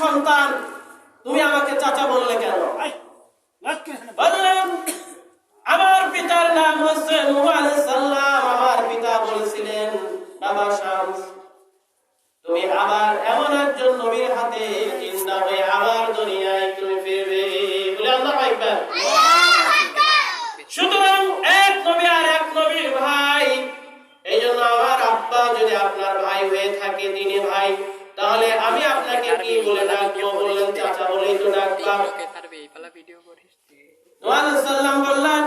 সন্তান, তুমি আমাকে চাচা বললে কেন? বললেন আমার পিতার নাম হচ্ছে নূহ আলাইহিস সালাম। আমার পিতা বলেছিলেন বাবা শামস, তুমি আবার এমন একজন নবীর হাতে জিন্দা হয়ে আবার দুনিয়ায় তুমি ফিরবে। বলে আল্লাহু আকবার। সুতরাং এক নবী আর এক নবীর ভাই। এই জন্য আমার আব্বা যদি আপনার ভাই হয়ে থাকে, দিনী ভাই, তাহলে আমি আপনাকে কি বলে ডাকবো? বললেন চাচা বলেই তো ডাকতাম। নূহ আলাইহিস সালাম বললেন,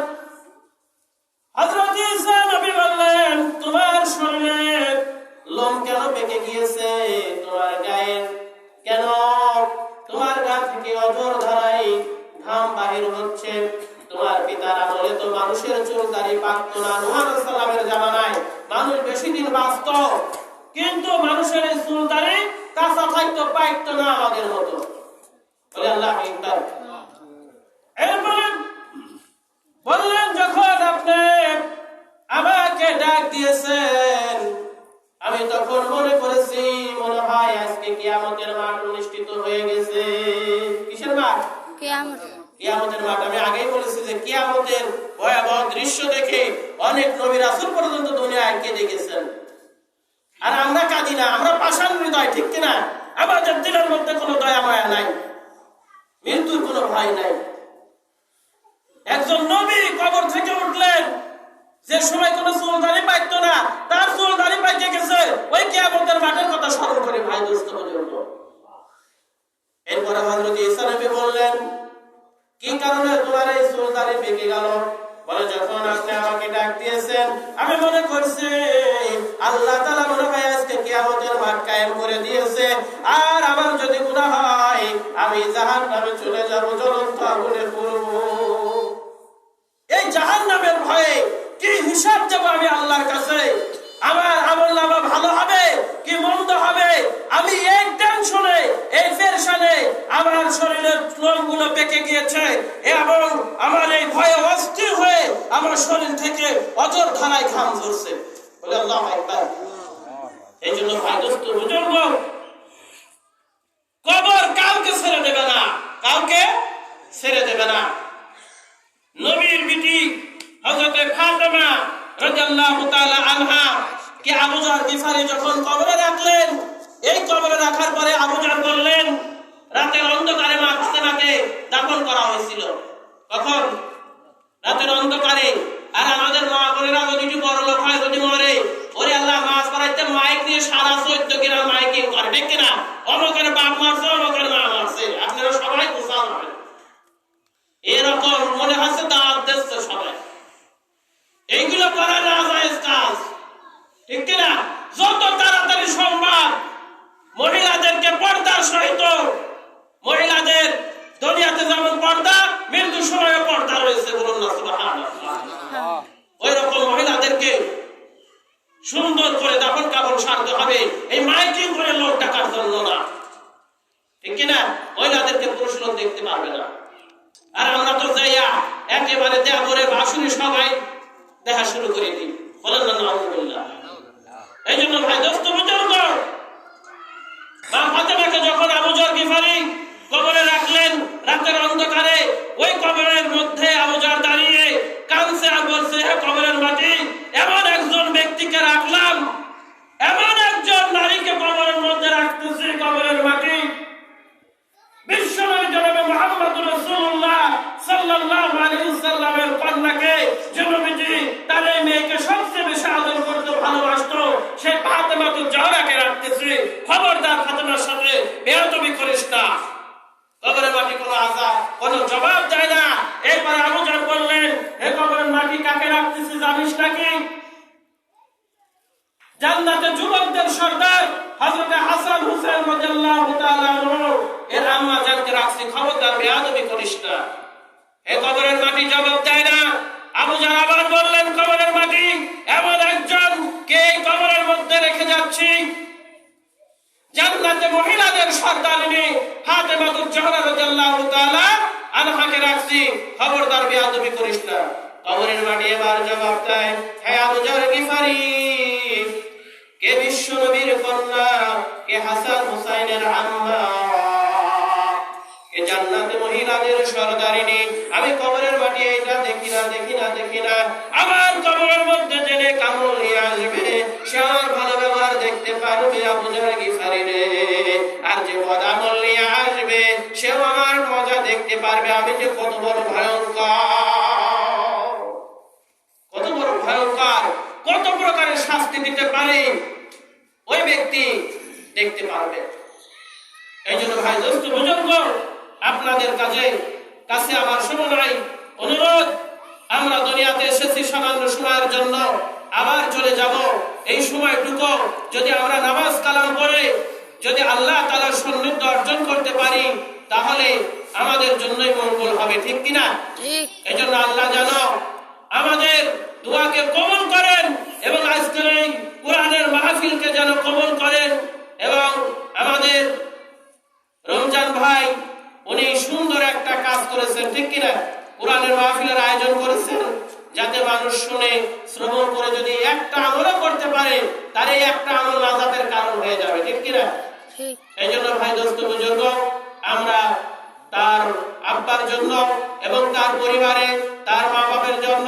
হযরত ঈসা নবী বললেন, তোমার শরীরে লোম কেন পেকে গিয়েছে? তোমার গায়ে কেন, তোমার গা থেকে অঝোর ধারায় ঘাম বাহির হচ্ছে? তোমার পিতার আমলে তো মানুষের চুল দাড়ি পাকতো না। নূহ আলাইহিস সালামের জামানায় মানুষ বেশি দিন বাঁচত, কিন্তু মানুষের এই চুল দাড়ি কাঁচা থাকতো, পাকতো না আমাদের মতো। বলে আল্লাহু আকবার। এরপরে বললেন, যখন আপনি আমাকে ডাক দিয়েছেন, আমি তখন মনে করেছি মনে হয় আজকে কিয়ামতের মাঠ অনুষ্ঠিত হয়ে গেছে। কিসের মাঠ? কিয়ামতের মাঠ। আমি আগেই বলেছি যে কিয়ামতের ভয়াবহ দৃশ্য দেখে অনেক নবী রাসূল পর্যন্ত দুনিয়ায় কেঁদে গেছেন। আর আমরা কাঁদি না, আমরা পাষাণ হৃদয়, ঠিক কিনা? আমাদের দিলের মধ্যে কোনো দয়া মায়া নাই, মৃত্যুর কোনো ভয় নাই। একজন নবী কবর থেকে উঠলেন, যে সময় কোনো চুল দাড়ি পাইতো না, তার চুল দাড়ি পাইতে গেছে। ওই কিয়ামতের মাঠের কথা স্মরণ করে ভাই দোস্ত পর্যন্ত। এরপরে হযরত ঈসা নবী বললেন, কি কারণে তোমার এই চুল দাড়ি পেকে গেল? বলে, যখন আপনি আমাকে ডাক দিয়েছেন, আমি মনে করছি আল্লাহ তাআলা মনে হয় আজকে কিয়ামতের মাঠ কায়েম করে দিয়েছে, আর আমার যদি গুনাহ হয় আমি জাহান্নামে চলে যাব, জ্বলন্ত আগুনে পড়ব। এই জাহান্নামের ভয়ে কি হিসাব দেব আমি আল্লাহর কাছে? আমার আমলনামা ভালো হবে কি মন্দ হবে? আমি এক টেনশনে, এই পেরেশানে আমার শরীরের লোমগুলো পেকে গিয়েছে এবং আমার এই ভয়ে অস্থির হয়ে আমার শরীর থেকে অঝোর ধারায় ঘাম ঝরছে। বলে আল্লাহু আকবার। এই জন্য ভাই দোস্ত বুজুর্গ, কবর কাউকে ছেড়ে দেবে না, কাউকে ছেড়ে দেবে না। নবীর বিটি হযরত ফাতেমা রাদিয়াল্লাহু তাআলা আনহা কে আবু যর গিফারি যখন কবরে রাখলেন, এই কবরে রাখার পরে আবু যর বললেন, রাতের অন্ধকারে মা ফাতেমাকে দাফন করা হয়েছিল। কখন? রাতের অন্ধকারে। আর আমাদের মা বোনেরা যদি বড় লোক হয়, যদি মরে, ওরে আল্লাহ মাছ পড়াইতে মাইক দিয়ে সারা 14 গ্রাম মাইকিং করে, ঠিক কিনা? অমুকের বাপ মারছে, অমুকের মা মারছে, আপনারা সবাই বুঝান হবে। এরকম মনে হচ্ছে দাওয়াত দিচ্ছে সবাই। এইগুলো করা না জায়েজ কাজ, ঠিক কিনা? যত তাড়াতাড়ি সম্ভব মহিলাদেরকে পর্দার সহিত, মহিলাদের দুনিয়াতে যেমন পর্দা, মৃত্যুর সময় পর্দা রয়েছে, বলুন না সুবহানাল্লাহ। ওই রকম মহিলাদেরকে সুন্দর করে দাফন কাফন সারতে হবে, এই মাইকিং করে লোক টাকার জন্য না, ঠিক কিনা? মহিলাদেরকে পুরুষ লোক দেখতে পারবে না। আর আমরা তো যাইয়া একেবারে দেবরে বাসুরি সবাই দেখা শুরু করে দিই, বলেন না আলহামদুলিল্লাহ। এই জন্য ভাই দোস্ত বুজুর্গ, মা ফাতেমাকে যখন আবু যর গিফারি কবরে রাখলেন রাতের অন্ধকারে, ওই কবরের মধ্যে আবু যর দাঁড়িয়ে কাঁদছে আর বলছে, হে কবরের মাটি, এমন একজন ব্যক্তিকে রাখলাম, এমন একজন নারীকে কবরের মধ্যে রাখতেছি, কবরের মাটি বিশ্বনবী জনাবে মুহাম্মদুর রাসূলুল্লাহ সাল্লাল্লাহু আলাইহি ওয়াসাল্লামের কন্যাকে, যে নবীজি তার এই মেয়েকে সবচেয়ে বেশি আদর করতে ভালোবাসতো, সেই ফাতেমাতুজ জাহরাকে রাখতেছি। খবরদার ফাতেমার সাথে বেয়াদবি করিস না। কবরের মাটি কোনো আযাব, কোনো জবাব দেয় না। এরপরে আবু যর বললেন, হে কবরের মাটি, কাকে রাখতেছি জানিস নাকি? জান্নাতে যুবকদের সর্দার হযরত হাসান হুসাইন রাদিয়াল্লাহু তাআলা আনহু এর আম্মা জানকে রাখছি, খবরদার বেয়াদবি করিস না। হে কবরের মাটি জবাব দেয় না। আবু যর আবার বললেন, কবরের মাটি, এমন একজন কে কবরের মধ্যে রেখে যাচ্ছি, জান্নাতে মহিলাদের সর্দারিনী ফাতেমাতুজ জাহরা রাদিয়াল্লাহু তাআলা আনহাকে রাখছি, খবরদার বেয়াদবি করিস না। কবরের মাটি এবার জবাব দেয়, হে আবু যর গিফারি, কে বিশ্ব নবীর কন্যা, কে হাসান হুসাইনের আম্মা, মিলাদের সরদারিনী, আমি কবরের মাটি এইটা দেখি না দেখি না দেখি না, আমার কবরের মধ্যে জেনে কামল নিয়ে আসবে, সে আমার ভালো ব্যবহার দেখতে পারবে আবু জার গিফারি রে। আর যে বদামল নিয়ে আসবে সেও আমার মজা দেখতে পারবে, আমি যে কত বড় ভয়ঙ্কর, কত বড় ভয়ঙ্কর, কত প্রকারের শাস্তি দিতে পারে ওই ব্যক্তি দেখতে পারবে। এই জন্য ভাই দোস্ত বুজুর্গ, আপনাদের কাছে আমার সময় অনুরোধ, আমরা দুনিয়াতে এসেছি সামান্য সময়ের জন্য, আবার চলে যাব। এই সময়টুকু যদি আমরা নামাজ কালাম পড়ে যদি আল্লাহ তাআলার সান্নিধ্য অর্জন করতে পারি তাহলে আমাদের জন্যই মঙ্গল হবে, ঠিক কিনা? এই জন্য আল্লাহ যেন আমাদের দোয়াকে কবুল করেন এবং আজকের এই কোরআনের মাহফিলকে যেন কবুল করেন। এবং আমাদের রমজান ভাই উনি সুন্দর একটা কাজ করেছেন, ঠিক কিনা? কোরআনের মাহফিলের আয়োজন করেছেন যাতে মানুষ শুনে শ্রবণ করে যদি একটা আমলও করতে পারে তার এই একটা আমল নাজাতের কারণ হয়ে যাবে, ঠিক কিনা? এই জন্য ভাই দোস্ত বুজুর্গ, আমরা তার আব্বার জন্য এবং তার পরিবারে, তার মা বাবার জন্য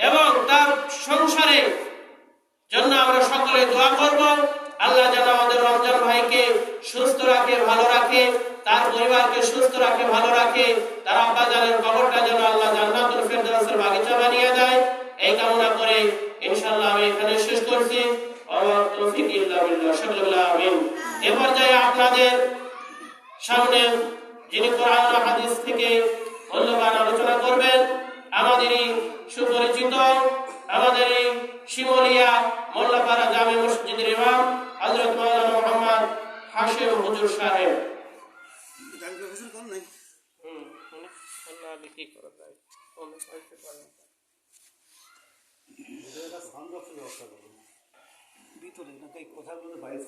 এবং তার সংসারে জন্য আমরা সকলে দোয়া করব। আল্লাহ যেন আমাদের রমজান ভাইকে সুস্থ রাখে, ভালো রাখে, তার পরিবারকে সুস্থ রাখে, ভালো রাখে, তার আব্বা জানের কবরটা যেন আল্লাহ জান্নাতুল ফেরদাউসের বাগিচা বানিয়ে দেয়, এই কামনা করে ইনশাআল্লাহ আমি এখানে শেষ করছি। তৌফিক ইল্লা বিল্লাহ, সাল্লাল্লাহু আমিন। এ পর্যায়ে আপনাদের সামনে যিনি কোরআন ও হাদিস থেকে মূল্যবান আলোচনা করবেন আমাদেরই সুপরিচিত, আমাদেরই শিমুলিয়া মোল্লাপাড়া জামে মসজিদের ইমাম হযরত মাওলানা মুহাম্মদ হাশিম হুজুর সাহেব। ভিতরে কথাগুলো বাইরে